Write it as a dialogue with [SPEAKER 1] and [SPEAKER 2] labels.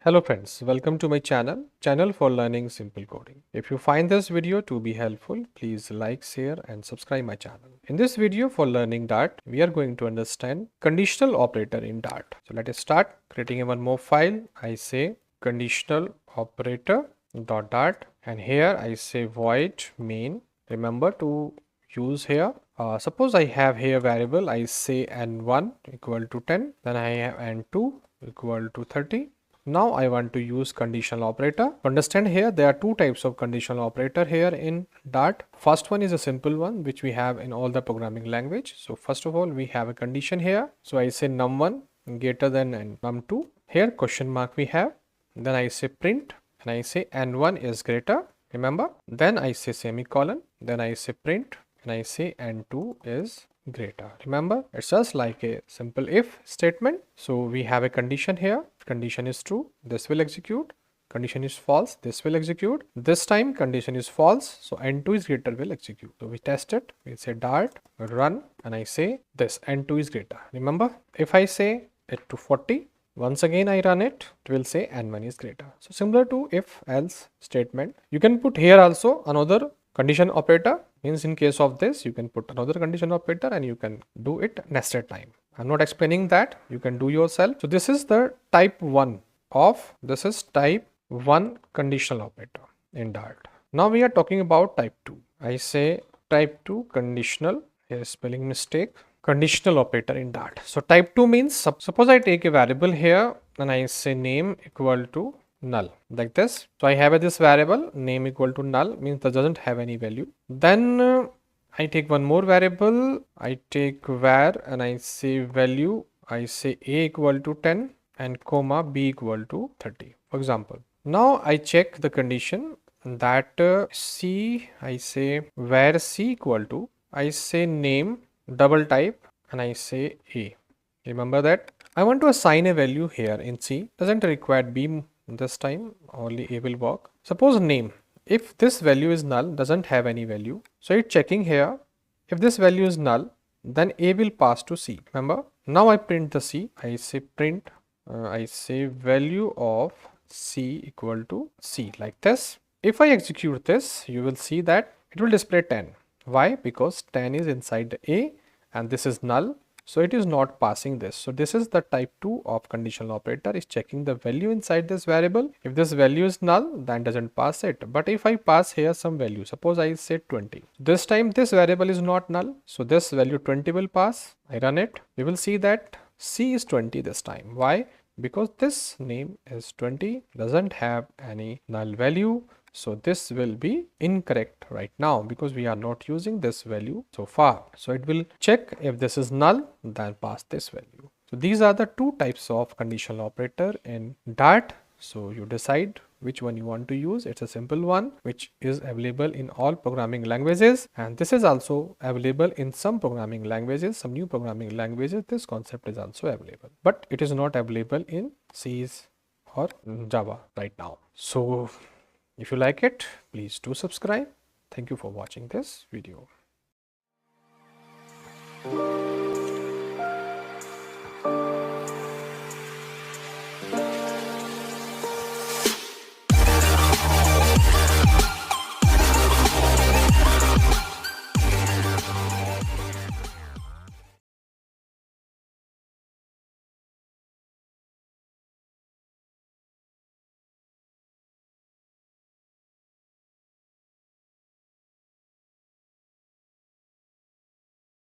[SPEAKER 1] Hello friends, welcome to my channel for learning simple coding. If you find this video to be helpful, please like, share and subscribe my channel. In this video for learning Dart, we are going to understand conditional operator in Dart. So let us start creating one more file. I say conditional operator .dart and here I say void main. Remember to use here. Suppose I have here variable, I say n1 equal to 10, then I have n2 equal to 30. Now I want to use conditional operator. Understand here there are two types of conditional operator here in Dart. First one is a simple one which we have in all the programming language. So first of all we have a condition here. So I say num1 greater than num2. Here question mark we have. Then I say print and I say n1 is greater. Remember? Then I say semicolon. Then I say print and I say n2 is greater. Remember, it's just like a simple if statement. So we have a condition here. If condition is true, this will execute. Condition is false, this will execute. This time condition is false, so n2 is greater will execute. So we test it. We say dart run and I say this n2 is greater. Remember, if I say it to 40, once again I run it, it will say n1 is greater. So similar to if else statement. You can put here also another condition operator. Means in case of this you can put another condition operator and you can do it nested time. I'm not explaining that, you can do yourself. So this is the type 1 of type 1 conditional operator in Dart. Now we are talking about type 2. I say type 2 conditional, here is spelling mistake, conditional operator in Dart. So type 2 means suppose I take a variable here and I say name equal to null like this. So I have this variable name equal to null means that doesn't have any value. Then I take one more variable, I take var and I say value, I say a equal to 10 and comma b equal to 30 for example. Now I check the condition that c, I say var c equal to, I say name double type and I say a. Remember that I want to assign a value here in c, doesn't require b this time, only a will work. Suppose name, if this value is null, doesn't have any value, so it's checking here. If this value is null, then a will pass to c. Remember, now I print the c. I say print, I say value of c equal to c like this. If I execute this, you will see that it will display 10. Why? Because 10 is inside the a and this is null. So it is not passing this. So this is the type 2 of conditional operator, is checking the value inside this variable. If this value is null, then doesn't pass it. But if I pass here some value, suppose I say 20. This time this variable is not null. So this value 20 will pass. I run it. We will see that c is 20 this time. Why? Because this name is 20, doesn't have any null value. So this will be incorrect right now because we are not using this value so far. So it will check if this is null, then pass this value. So these are the two types of conditional operator in Dart. So you decide which one you want to use. It's a simple one which is available in all programming languages, and this is also available in some programming languages, some new programming languages. This concept is also available, but it is not available in C or Java right now. So if you like it, please do subscribe. Thank you for watching this video.